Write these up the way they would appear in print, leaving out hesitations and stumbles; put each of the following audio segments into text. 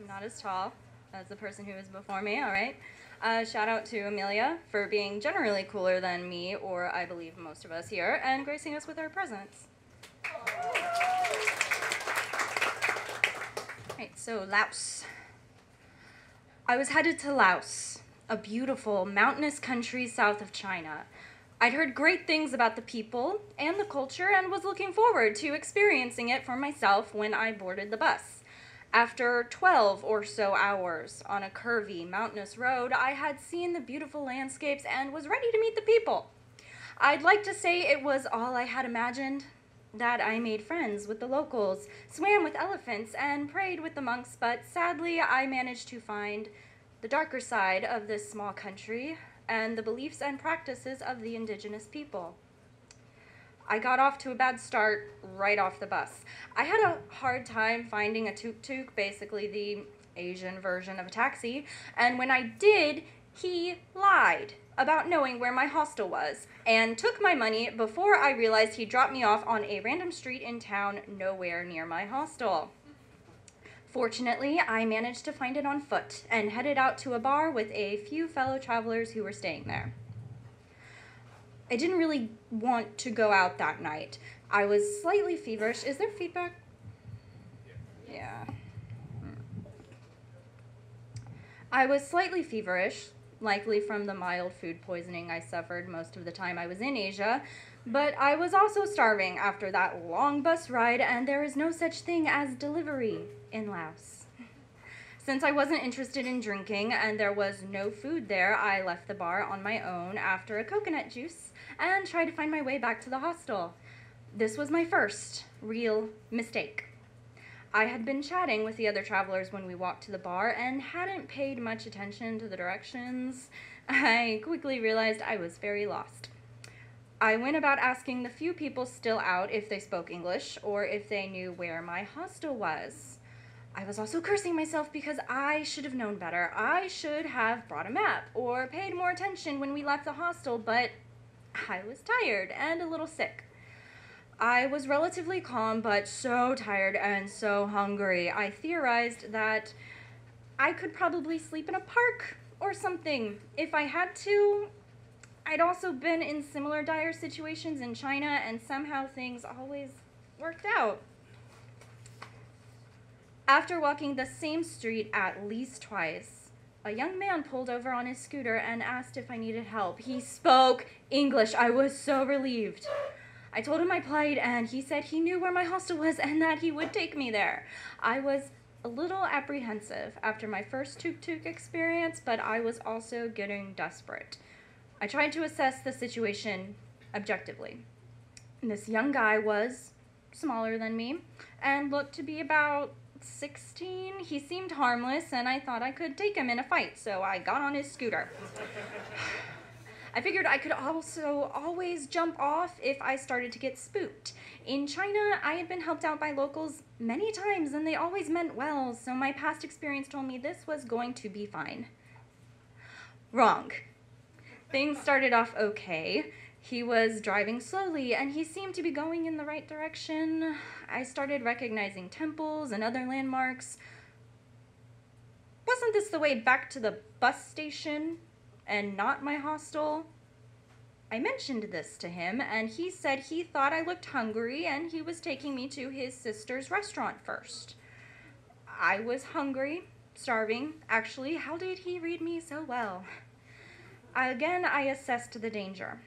not as tall as the person who was before me, all right? Shout out to Amelia for being generally cooler than me, or I believe most of us here, and gracing us with her presence. Right, so Laos. I was headed to Laos, a beautiful mountainous country south of China. I'd heard great things about the people and the culture and was looking forward to experiencing it for myself when I boarded the bus. After 12 or so hours on a curvy, mountainous road, I had seen the beautiful landscapes and was ready to meet the people. I'd like to say it was all I had imagined, that I made friends with the locals, swam with elephants, and prayed with the monks, but sadly I managed to find the darker side of this small country and the beliefs and practices of the indigenous people. I got off to a bad start right off the bus. I had a hard time finding a tuk-tuk, basically the Asian version of a taxi, and when I did, he lied about knowing where my hostel was and took my money before I realized he dropped me off on a random street in town nowhere near my hostel. Fortunately, I managed to find it on foot and headed out to a bar with a few fellow travelers who were staying there. I didn't really want to go out that night. I was slightly feverish. Is there feedback? Yeah. I was slightly feverish, likely from the mild food poisoning I suffered most of the time I was in Asia, but I was also starving after that long bus ride, and there is no such thing as delivery in Laos. Since I wasn't interested in drinking and there was no food there, I left the bar on my own after a coconut juice and tried to find my way back to the hostel. This was my first real mistake. I had been chatting with the other travelers when we walked to the bar and hadn't paid much attention to the directions. I quickly realized I was very lost. I went about asking the few people still out if they spoke English or if they knew where my hostel was. I was also cursing myself because I should have known better. I should have brought a map or paid more attention when we left the hostel, but I was tired and a little sick. I was relatively calm, but so tired and so hungry. I theorized that I could probably sleep in a park or something if I had to. I'd also been in similar dire situations in China, and somehow things always worked out. After walking the same street at least twice, a young man pulled over on his scooter and asked if I needed help. He spoke English. I was so relieved. I told him my plight, and he said he knew where my hostel was and that he would take me there. I was a little apprehensive after my first tuk-tuk experience, but I was also getting desperate. I tried to assess the situation objectively. This young guy was smaller than me and looked to be about 16. He seemed harmless, and I thought I could take him in a fight, so I got on his scooter. I figured I could also always jump off if I started to get spooked. In China, I had been helped out by locals many times, and they always meant well, so my past experience told me this was going to be fine. Wrong. Things started off okay. He was driving slowly, and he seemed to be going in the right direction. I started recognizing temples and other landmarks. Wasn't this the way back to the bus station and not my hostel? I mentioned this to him, and he said he thought I looked hungry, and he was taking me to his sister's restaurant first. I was hungry, starving. Actually, how did he read me so well? Again, I assessed the danger.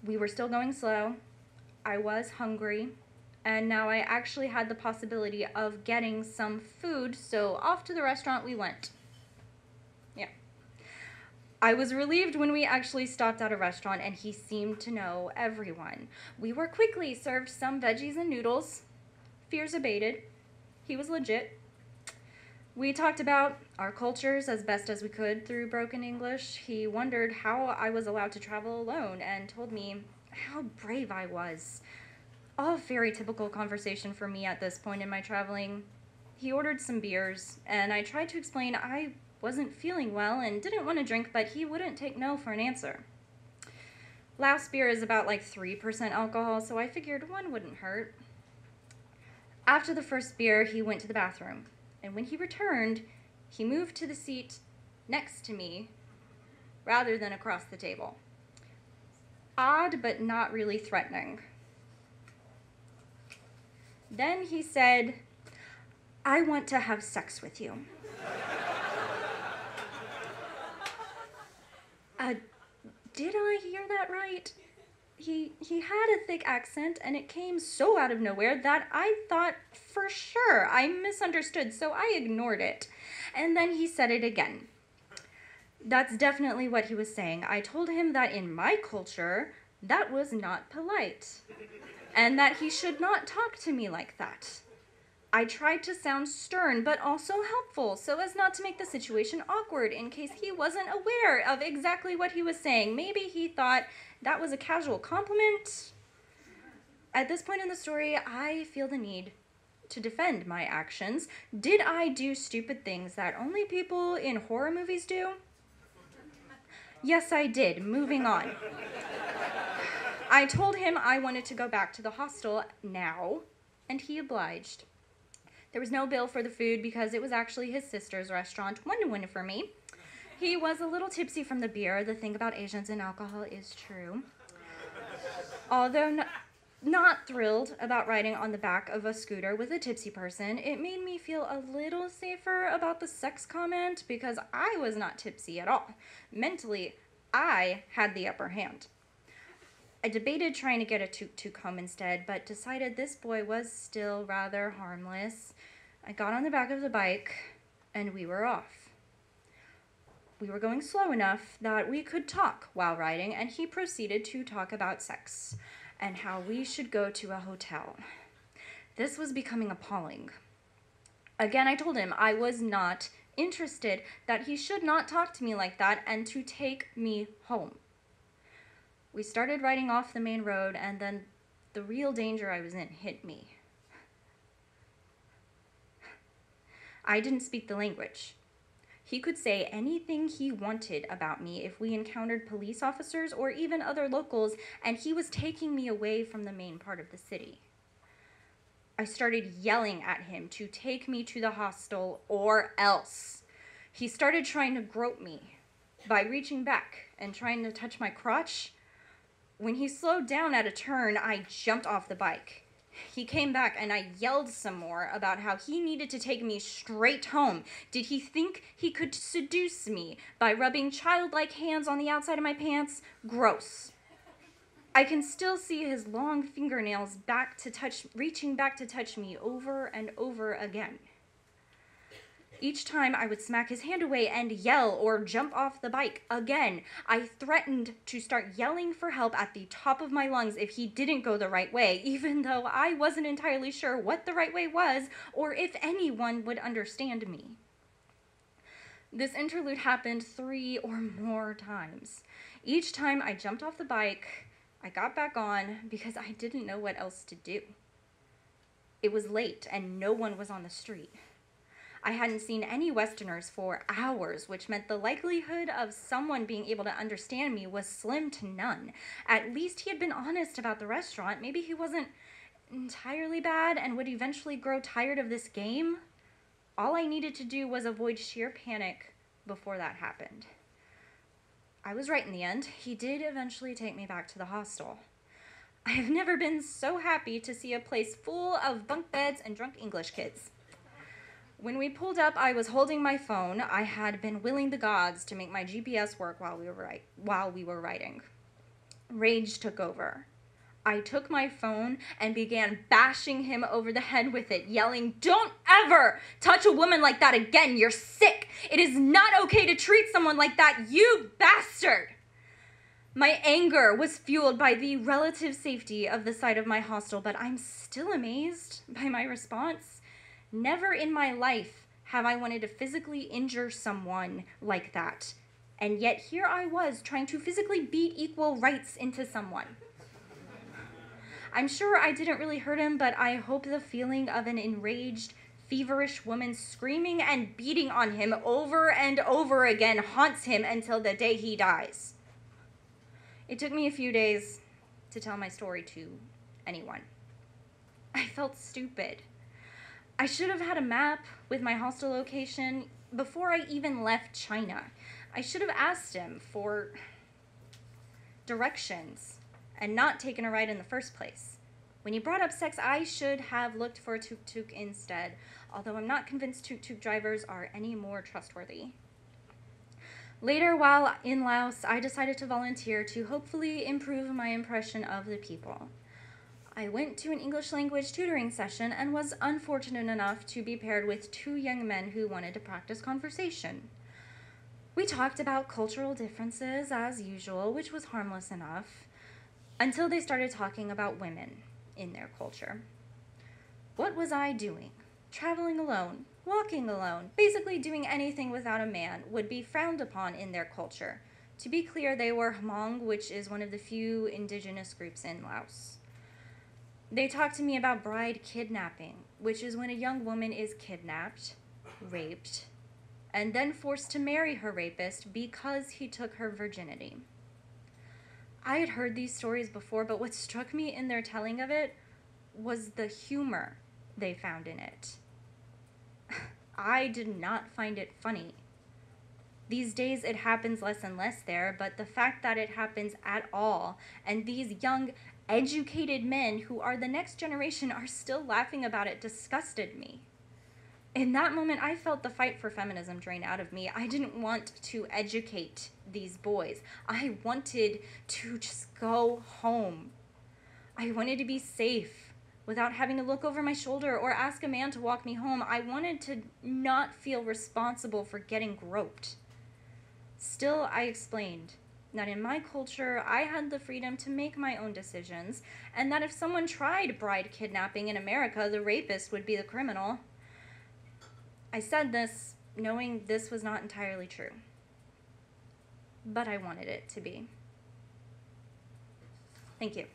We were still going slow. I was hungry, and now I actually had the possibility of getting some food, so off to the restaurant we went. Yeah. I was relieved when we actually stopped at a restaurant, and he seemed to know everyone. We were quickly served some veggies and noodles. Fears abated. He was legit. We talked about our cultures as best as we could through broken English. He wondered how I was allowed to travel alone and told me how brave I was. All very typical conversation for me at this point in my traveling. He ordered some beers, and I tried to explain I wasn't feeling well and didn't want to drink, but he wouldn't take no for an answer. Laos beer is about like 3% alcohol, so I figured one wouldn't hurt. After the first beer, he went to the bathroom and when he returned, he moved to the seat next to me rather than across the table. Odd, but not really threatening. Then he said, "I want to have sex with you." Did I hear that right? He had a thick accent, and it came so out of nowhere that I thought for sure I misunderstood, so I ignored it. And then he said it again. That's definitely what he was saying. I told him that in my culture, that was not polite, and that he should not talk to me like that. I tried to sound stern, but also helpful, so as not to make the situation awkward in case he wasn't aware of exactly what he was saying. Maybe he thought that was a casual compliment. At this point in the story, I feel the need to defend my actions. Did I do stupid things that only people in horror movies do? Yes, I did. Moving on. I told him I wanted to go back to the hostel now, and he obliged. There was no bill for the food because it was actually his sister's restaurant. 1-1 for me. He was a little tipsy from the beer. The thing about Asians and alcohol is true. Although not thrilled about riding on the back of a scooter with a tipsy person, it made me feel a little safer about the sex comment because I was not tipsy at all. Mentally, I had the upper hand. I debated trying to get a tuk-tuk home instead, but decided this boy was still rather harmless. I got on the back of the bike, and we were off. We were going slow enough that we could talk while riding, and he proceeded to talk about sex and how we should go to a hotel. This was becoming appalling. Again, I told him I was not interested, that he should not talk to me like that, and to take me home. We started riding off the main road, and then the real danger I was in hit me. I didn't speak the language. He could say anything he wanted about me if we encountered police officers or even other locals, and he was taking me away from the main part of the city. I started yelling at him to take me to the hostel or else. He started trying to grope me by reaching back and trying to touch my crotch. When he slowed down at a turn, I jumped off the bike. He came back and I yelled some more about how he needed to take me straight home. Did he think he could seduce me by rubbing childlike hands on the outside of my pants? Gross. I can still see his long fingernails reaching back to touch me over and over again. Each time I would smack his hand away and yell or jump off the bike again. I threatened to start yelling for help at the top of my lungs if he didn't go the right way, even though I wasn't entirely sure what the right way was or if anyone would understand me. This interlude happened 3 or more times. Each time I jumped off the bike, I got back on because I didn't know what else to do. It was late and no one was on the street. I hadn't seen any Westerners for hours, which meant the likelihood of someone being able to understand me was slim to none. At least he had been honest about the restaurant. Maybe he wasn't entirely bad and would eventually grow tired of this game. All I needed to do was avoid sheer panic before that happened. I was right in the end. He did eventually take me back to the hostel. I have never been so happy to see a place full of bunk beds and drunk English kids. When we pulled up, I was holding my phone. I had been willing the gods to make my GPS work while we were riding. Rage took over. I took my phone and began bashing him over the head with it, yelling, "Don't ever touch a woman like that again. You're sick. It is not okay to treat someone like that, you bastard." My anger was fueled by the relative safety of the site of my hostel, but I'm still amazed by my response. Never in my life have I wanted to physically injure someone like that. And yet here I was trying to physically beat equal rights into someone. I'm sure I didn't really hurt him, but I hope the feeling of an enraged, feverish woman screaming and beating on him over and over again haunts him until the day he dies. It took me a few days to tell my story to anyone. I felt stupid. I should have had a map with my hostel location before I even left China. I should have asked him for directions and not taken a ride in the first place. When he brought up sex, I should have looked for a tuk-tuk instead, although I'm not convinced tuk-tuk drivers are any more trustworthy. Later, while in Laos, I decided to volunteer to hopefully improve my impression of the people. I went to an English language tutoring session and was unfortunate enough to be paired with two young men who wanted to practice conversation. We talked about cultural differences as usual, which was harmless enough, until they started talking about women in their culture. What was I doing? Traveling alone, walking alone, basically doing anything without a man would be frowned upon in their culture. To be clear, they were Hmong, which is one of the few indigenous groups in Laos. They talked to me about bride kidnapping, which is when a young woman is kidnapped, raped, and then forced to marry her rapist because he took her virginity. I had heard these stories before, but what struck me in their telling of it was the humor they found in it. I did not find it funny. These days it happens less and less there, but the fact that it happens at all, and these young, educated men who are the next generation are still laughing about it, disgusted me. In that moment, I felt the fight for feminism drain out of me. I didn't want to educate these boys. I wanted to just go home. I wanted to be safe without having to look over my shoulder or ask a man to walk me home. I wanted to not feel responsible for getting groped. Still, I explained that in my culture, I had the freedom to make my own decisions, and that if someone tried bride kidnapping in America, the rapist would be the criminal. I said this knowing this was not entirely true, but I wanted it to be. Thank you.